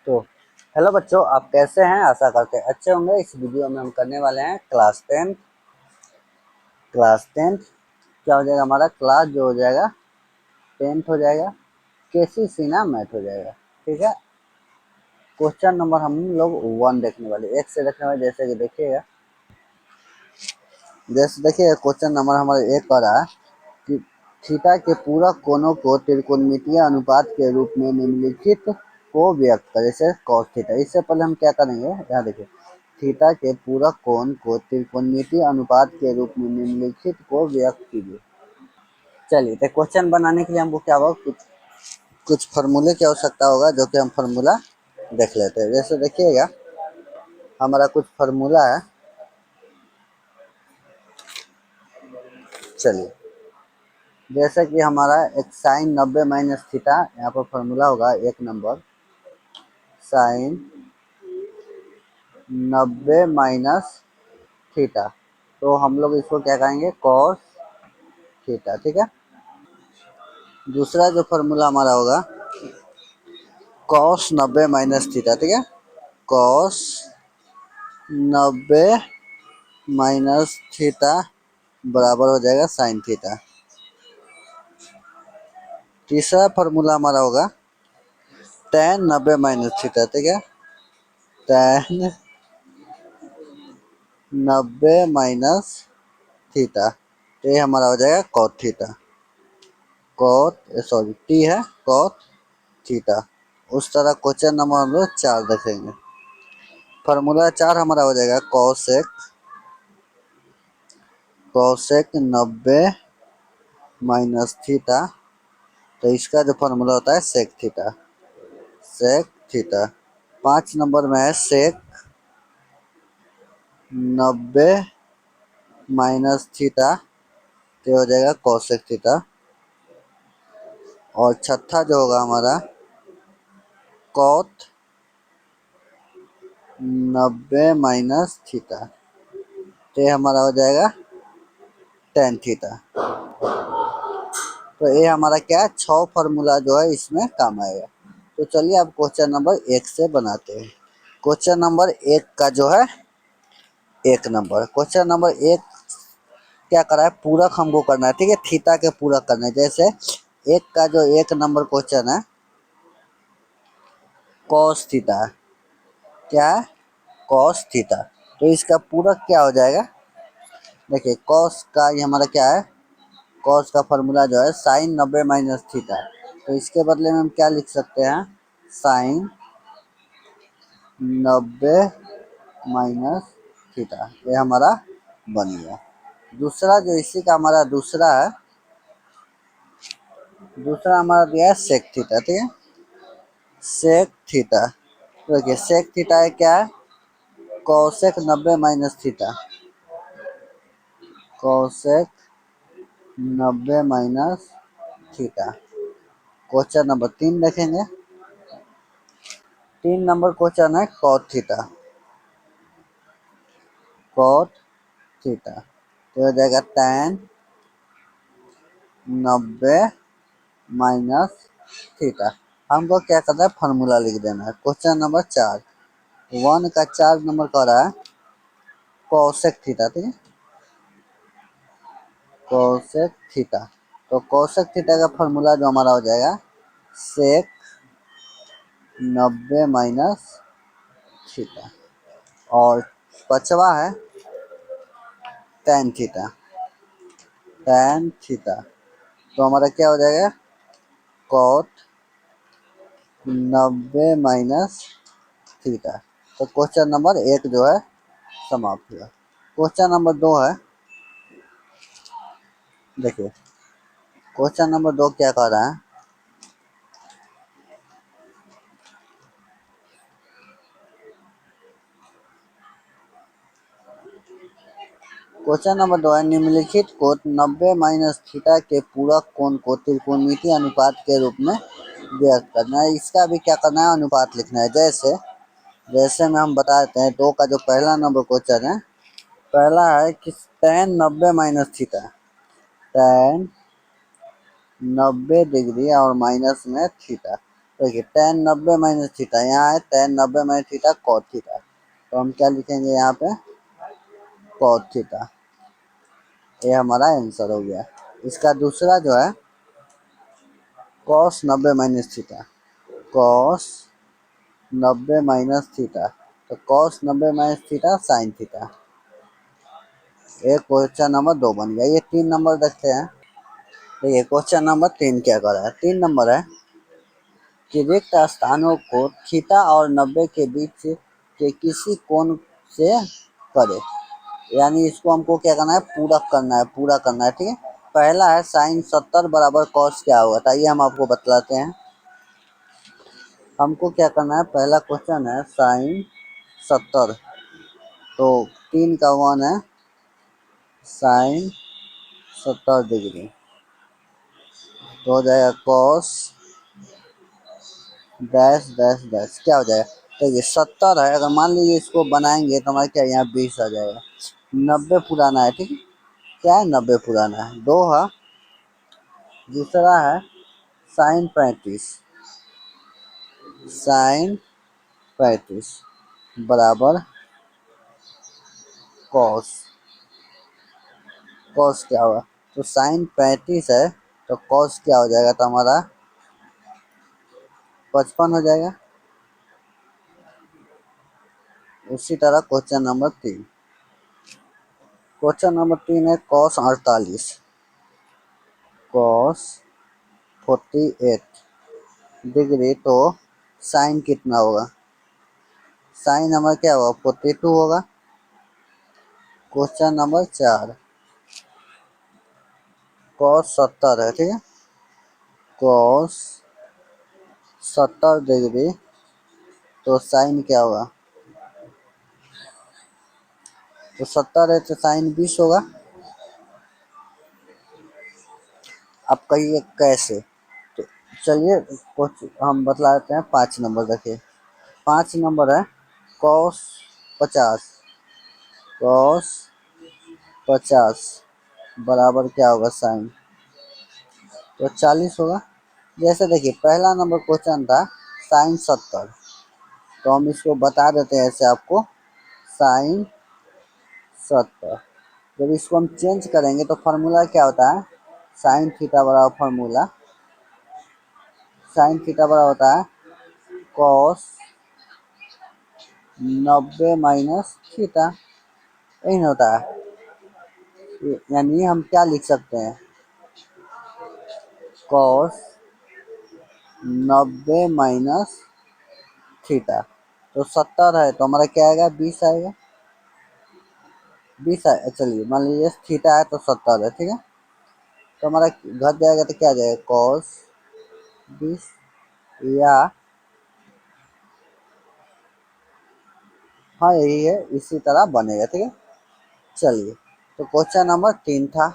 तो हेलो बच्चों, आप कैसे हैं? आशा करते हैं अच्छे होंगे। इस वीडियो में हम करने वाले हैं क्लास टेंथ क्या हो जाएगा हमारा क्लास जो हो जाएगा टेंथ हो जाएगा, केसी सिन्हा मैथ हो जाएगा। ठीक है, क्वेश्चन नंबर हम लोग 1 देखने वाले, एक से देखने वाले। जैसे देखिए क्वेश्चन नंबर हमारा एक कह रहा है कि थीटा के पूरक कोणों को त्रिकोणमितीय अनुपात के रूप में निम्नलिखित को व्यक्त करें, जैसे cos थीटा। इससे पहले हम क्या करेंगे, यहाँ देखिए, थीटा के पूरक कोण को त्रिकोणमितीय अनुपात के रूप में निम्नलिखित को व्यक्त कीजिए। चलिए, तो क्वेश्चन बनाने के लिए हमको क्या होगा, कुछ फार्मूले की आवश्यकता होगा, जो कि हम फार्मूला देख लेते हैं। जैसे देखिएगा, हमारा कुछ फार्मूला है। चलिए, जैसे कि हमारा एक साइन 90 माइनस थीटा, यहाँ पर फार्मूला होगा एक नंबर, साइन 90 माइनस थीटा। तो हम लोग इसको क्या कहेंगे, कॉस थीटा। ठीक है, दूसरा जो फार्मूला हमारा होगा कॉस 90 माइनस थीटा। ठीक है, कॉस 90 माइनस थीटा बराबर हो जाएगा साइन थीटा। तीसरा फार्मूला हमारा होगा tan 90 माइनस थीटा। ठीक है, tan 90 माइनस थीटा, तो ये हमारा हो जाएगा कॉट थीटा। टी है कॉट थीटा। उस तरह क्वेश्चन नंबर हम लोग 4 देखेंगे। फार्मूला 4 हमारा हो जाएगा कॉसेक 90 माइनस थीटा। तो इसका जो फार्मूला होता है सेक थीटा। 5 नंबर में है सेक 90 माइनस थीटा, तो हो जाएगा कॉसेक थीटा। और छठा जो होगा हमारा कॉट 90 माइनस थीटा, तो ये हमारा हो जाएगा टेन थीटा। तो ये हमारा क्या है, 6 फार्मूला जो है इसमें काम आएगा। तो चलिए अब क्वेश्चन नंबर 1 से बनाते हैं। क्वेश्चन नंबर 1 का जो है क्वेश्चन नंबर 1 क्या करा है, पूरक हमको करना है। ठीक है, थीटा के पूरक करना है। जैसे एक का जो 1 नंबर क्वेश्चन है कॉस थीटा, क्या है, कॉस थीटा। तो इसका पूरक क्या हो जाएगा, देखिए कॉस का ये हमारा क्या है, कॉस का फार्मूला जो है साइन 90 माइनस थीटा। तो इसके बदले में हम क्या लिख सकते हैं, साइन 90 माइनस थीटा, ये हमारा बन गया। दूसरा जो इसी का हमारा दूसरा हमारा दिया है सेक थीटा। ठीक है, सेक थीटा। तो देखिए सेक थीटा है क्या है, cosec 90 minus theta, cosec 90 minus theta. Question number 3 देखेंगे। 3 नंबर क्वेश्चन है कॉट थीटा, कॉट थीटा। तो हो जाएगा tan 90 माइनस थीटा। हमको क्या करना है, फार्मूला लिख देना है। क्वेश्चन नंबर 4 1 का 4 नंबर कह रहा है कॉसेक थीटा। ठीक है, कॉसेक थीटा। तो कॉसेक थीटा का फार्मूला जो हमारा हो जाएगा सेक 90 माइनस थीटा। और पचवा है tan थीटा, tan थीटा। तो हमारा क्या हो जाएगा, कॉट 90 माइनस थीटा। तो क्वेश्चन नंबर 1 जो है समाप्त हुआ। क्वेश्चन नंबर 2 है, देखिए क्वेश्चन नंबर 2 क्या कह रहा है, क्वेश्चन नंबर 2 है निम्नलिखित को 90 माइनस थीटा के पूरक कोण को त्रिकोणमितीय अनुपात के रूप में व्यक्त करना है। इसका भी क्या करना है, अनुपात लिखना है। जैसे जैसे में हम बता देते हैं, 2 का जो पहला नंबर क्वेश्चन है, पहला है कि tan 90 minus theta, tan 90 degree और माइनस में थीटा। देखिए tan 90 माइनस थीटा, यहाँ है tan 90 minus theta cot theta, तो हम क्या लिखेंगे यहाँ पे cot थीटा। ये हमारा आंसर हो गया। इसका दूसरा जो है cos 90 minus theta, cos 90 minus theta, तो cos 90 minus theta sin theta. एक क्वेश्चन नंबर 2 बन गया। ये 3 नंबर देखते हैं। देखिए क्वेश्चन नंबर 3 क्या कर रहा है। 3 नंबर है कि रिक्त स्थानों को थीटा और 90 के बीच के किसी कोण से करे, यानी इसको हमको क्या करना है, पूरक करना है, पूरा करना है। ठीक है, पहला है साइन 70 बराबर कॉस क्या होगा, आइए हम आपको बतलाते हैं। हमको क्या करना है, पहला क्वेश्चन है साइन 70, तो 3 का 1 है साइन 70 डिग्री, तो हो जाएगा कॉस डैश डैश डैश, क्या हो जाएगा। तो ये 70 है, अगर मान लीजिए इसको बनाएंगे तो हमारा क्या यहाँ 20 आ जाएगा। 90 पुराना है, ठीक है, क्या है 90 पुराना है, 2 है। दूसरा है साइन 35, साइन 35 बराबर कॉस, कॉस क्या होगा, तो साइन 35 है तो कॉस क्या हो जाएगा, तो हमारा 55 हो जाएगा। उसी तरह क्वेश्चन नंबर 3, क्वेश्चन नंबर 3 है कॉस 48, कॉस 48 डिग्री, तो साइन कितना होगा, साइन हमारा क्या होगा 42 होगा। क्वेश्चन नंबर 4 कॉस 70 है, ठीक है, कॉस 70 डिग्री, तो साइन क्या होगा, तो 70 है तो साइन 20 होगा। अब कहिए कैसे, तो चलिए कुछ हम बतला देते हैं। 5 नंबर देखिए, 5 नंबर है कॉस 50, कॉस 50 बराबर क्या होगा साइन, तो 40 होगा। जैसे देखिए पहला नंबर क्वेश्चन था साइन 70, तो हम इसको बता देते हैं ऐसे आपको, साइन 70, जब इसको हम चेंज करेंगे तो फार्मूला क्या होता है, साइन थीटा बराबर फार्मूला, साइन थीटा बराबर होता है कॉस 90 माइनस थीटा, यही ना होता है। यानी हम क्या लिख सकते हैं, कॉस 90 माइनस थीटा, तो 70 है तो हमारा क्या आएगा 20 आएगा, 20 आएगा। चलिए मान लीजिए थीटा है तो 70 है, ठीक है, तो हमारा घट जाएगा तो क्या आ जाएगा कॉस 20, या हाँ यही है, इसी तरह बनेगा, ठीक है। चलिए तो क्वेश्चन नंबर 3 था।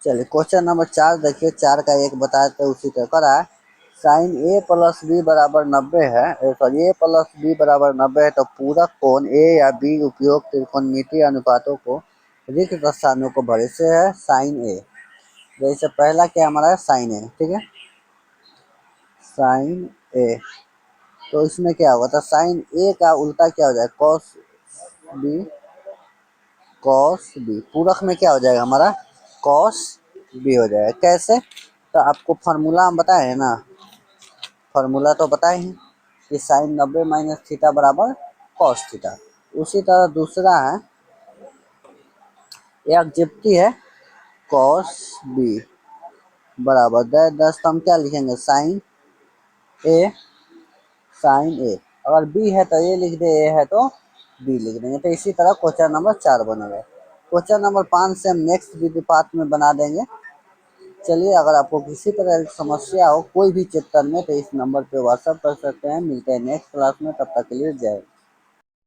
चलिए क्वेश्चन नंबर 4 देखिए, 4 का एक बताया तो उसी तरह करा है। साइन ए प्लस बी बराबर 90 है, सॉरी ए प्लस बी बराबर 90 है, तो पूरक कोण ए या बी उपयोग त्रिकोणमितीय अनुपातों को रिक्त स्थानों को भरे से है साइन ए। जैसे पहला क्या हमारा साइन ए, ठीक है, साइन ए, तो इसमें क्या होगा, तो साइन ए का उल्टा क्या हो जाएगा कॉस बी, कॉस बी पूरक में क्या हो जाएगा हमारा कॉस बी हो जाएगा। कैसे, तो आपको फार्मूला हम बताए हैं ना, फार्मूला तो बताए हैं कि साइन 90 माइनस थीटा बराबर कॉस थीटा। उसी तरह दूसरा है, एक जिप्टी है कॉस बी बराबर 10, तो हम क्या लिखेंगे साइन ए, साइन ए, अगर बी है तो ए लिख दे, ए है तो बी लिख देंगे। तो इसी तरह क्वेश्चन नंबर 4 बनेगा। क्वेश्चन नंबर 5 से हम नेक्स्ट वीडियो पार्ट में बना देंगे। चलिए अगर आपको किसी तरह की समस्या हो कोई भी चैप्टर में, तो इस नंबर पे व्हाट्सअप कर सकते हैं। मिलते हैं नेक्स्ट क्लास में, तब तक के लिए जय।